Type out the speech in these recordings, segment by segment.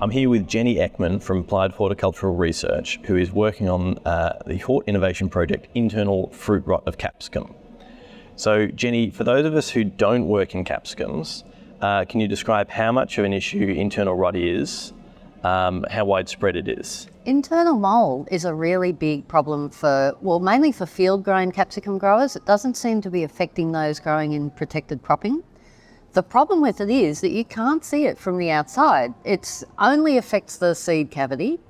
I'm here with Jenny Ekman from Applied Horticultural Research, who is working on the Hort Innovation project, Internal Fruit Rot of Capsicum. So Jenny, for those of us who don't work in capsicums, can you describe how much of an issue internal rot is, how widespread it is? Internal mould is a really big problem mainly for field-grown capsicum growers. It doesn't seem to be affecting those growing in protected cropping. The problem with it is that you can't see it from the outside. It only affects the seed cavity,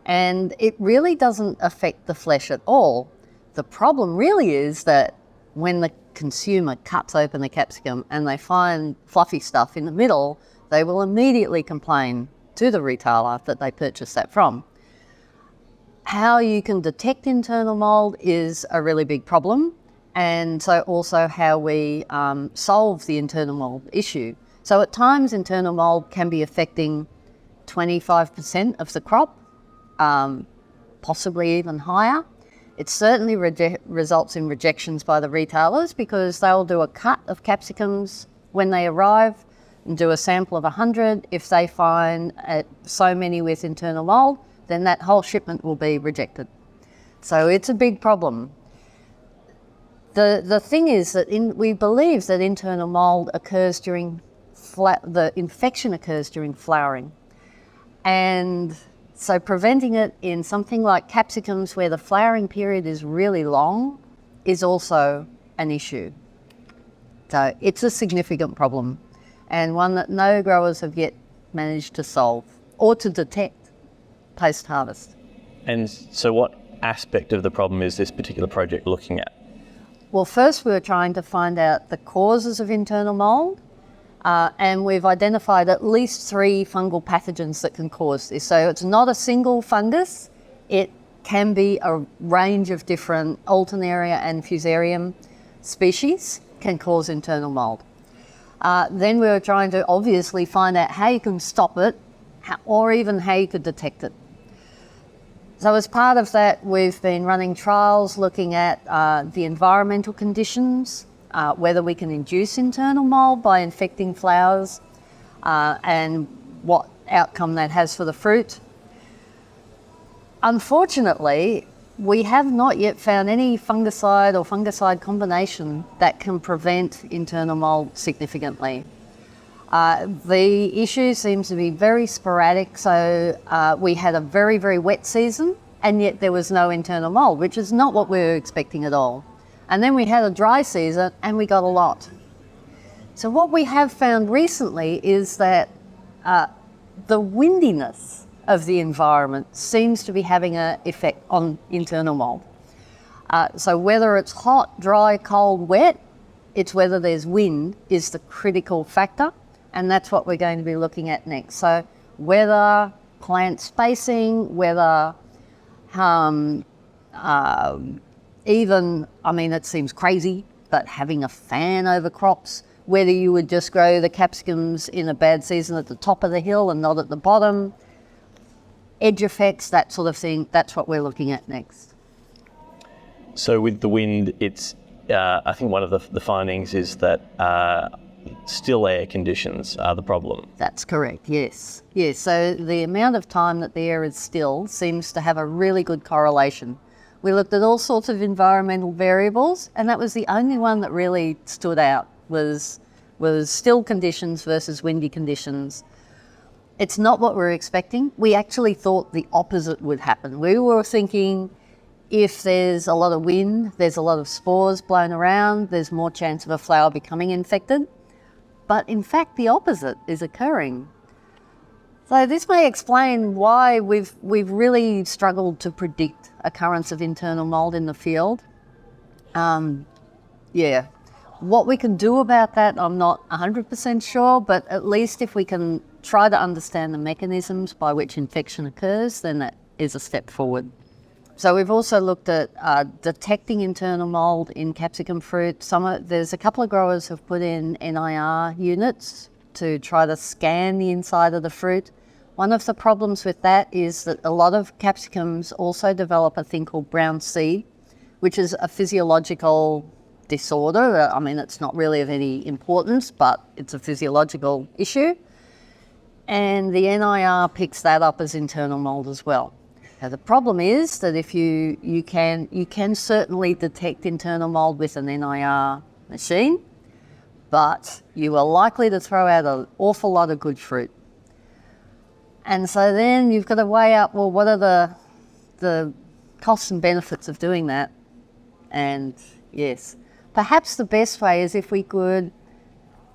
and it really doesn't affect the flesh at all. The problem really is that when the consumer cuts open the capsicum and they find fluffy stuff in the middle, they will immediately complain to the retailer that they purchased that from. How you can detect internal mould is a really big problem, and so also how we solve the internal mould issue. So at times internal mould can be affecting 25% of the crop, possibly even higher. It certainly results in rejections by the retailers because they'll do a cut of capsicums when they arrive and do a sample of 100. If they find so many with internal mould, then that whole shipment will be rejected. So it's a big problem. The thing is that we believe that internal mould occurs during the infection occurs during flowering, and so preventing it in something like capsicums where the flowering period is really long is also an issue. So it's a significant problem, and one that no growers have yet managed to solve or to detect post-harvest. And so what aspect of the problem is this particular project looking at? Well, first we were trying to find out the causes of internal mould, and we've identified at least 3 fungal pathogens that can cause this. So it's not a single fungus, it can be a range of different Alternaria and Fusarium species can cause internal mould. Then we were trying to obviously find out how you can stop it or even how you could detect it. So as part of that, we've been running trials looking at the environmental conditions, whether we can induce internal mould by infecting flowers, and what outcome that has for the fruit. Unfortunately, we have not yet found any fungicide or fungicide combination that can prevent internal mould significantly. The issue seems to be very sporadic, so we had a very, very wet season and yet there was no internal mould, which is not what we were expecting at all. And then we had a dry season and we got a lot. So what we have found recently is that the windiness of the environment seems to be having an effect on internal mould. So whether it's hot, dry, cold, wet, it's whether there's wind is the critical factor. And that's what we're going to be looking at next. So weather, plant spacing, weather, even, it seems crazy, but having a fan over crops, whether you would just grow the capsicums in a bad season at the top of the hill and not at the bottom, edge effects, that sort of thing, that's what we're looking at next. So with the wind, it's, I think one of the findings is that still air conditions are the problem. That's correct, yes. Yes, so the amount of time that the air is still seems to have a really good correlation. We looked at all sorts of environmental variables, and that was the only one that really stood out, was still conditions versus windy conditions. It's not what we're expecting. We actually thought the opposite would happen. We were thinking if there's a lot of wind, there's a lot of spores blown around, there's more chance of a flower becoming infected. But in fact, the opposite is occurring. So this may explain why we've really struggled to predict occurrence of internal mould in the field. What we can do about that, I'm not 100% sure, but at least if we can try to understand the mechanisms by which infection occurs, then that is a step forward. So we've also looked at detecting internal mould in capsicum fruit. There's a couple of growers who've put in NIR units to try to scan the inside of the fruit. One of the problems with that is that a lot of capsicums also develop a thing called brown seed, which is a physiological disorder. It's not really of any importance, but it's a physiological issue. and the NIR picks that up as internal mould as well. Now the problem is that if you can certainly detect internal mould with an NIR machine, but you are likely to throw out an awful lot of good fruit. And so then you've got to weigh up, well, what are the costs and benefits of doing that? And yes, perhaps the best way is if we could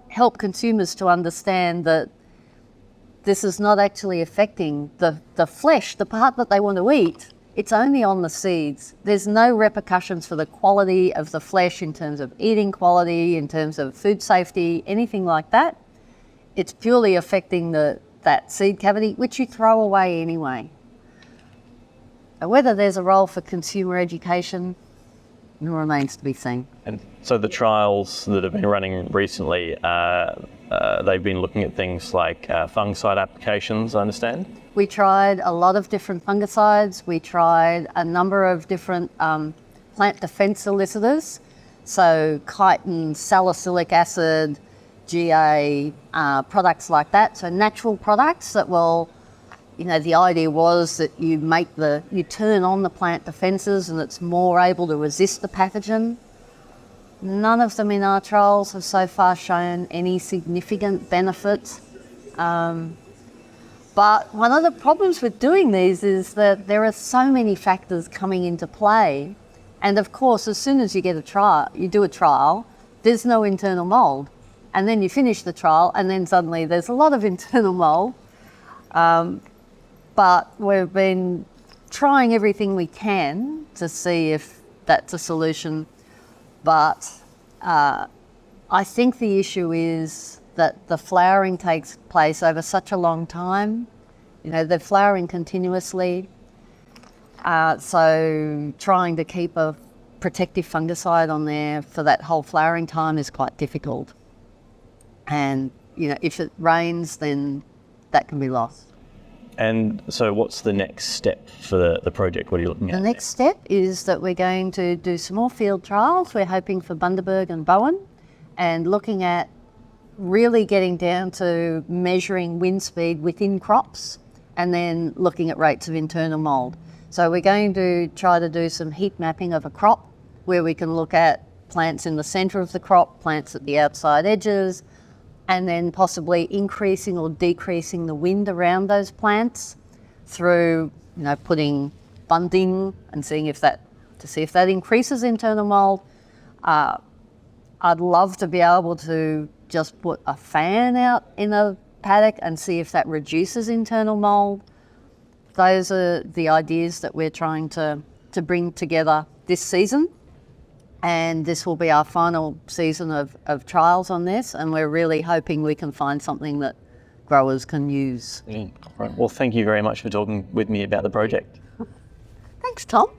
help consumers to understand that this is not actually affecting the flesh, the part that they want to eat. It's only on the seeds. There's no repercussions for the quality of the flesh in terms of eating quality, in terms of food safety, anything like that. It's purely affecting that seed cavity, which you throw away anyway. Whether there's a role for consumer education remains to be seen. And so the trials that have been running recently, they've been looking at things like fungicide applications, I understand? We tried a lot of different fungicides. We tried a number of different plant defense solicitors. So chitin, salicylic acid, GA, products like that. So natural products that will, the idea was that you turn on the plant defences and it's more able to resist the pathogen. None of them in our trials have so far shown any significant benefit. But one of the problems with doing these is that there are so many factors coming into play. And of course, as soon as you do a trial, there's no internal mould. And then you finish the trial and then suddenly there's a lot of internal mould. But we've been trying everything we can to see if that's a solution. But I think the issue is that the flowering takes place over such a long time. They're flowering continuously. So trying to keep a protective fungicide on there for that whole flowering time is quite difficult. And, if it rains, then that can be lost. And so what's the next step for the project? What are you looking at? The next step is that we're going to do some more field trials. We're hoping for Bundaberg and Bowen, and looking at really getting down to measuring wind speed within crops and then looking at rates of internal mould. So we're going to try to do some heat mapping of a crop where we can look at plants in the centre of the crop, plants at the outside edges, and then possibly increasing or decreasing the wind around those plants through, putting bunting and seeing if that increases internal mould. I'd love to be able to just put a fan out in a paddock and see if that reduces internal mould. Those are the ideas that we're trying to bring together this season. And this will be our final season of trials on this, and we're really hoping we can find something that growers can use. Yeah. Right. Well, thank you very much for talking with me about the project. Thanks, Tom.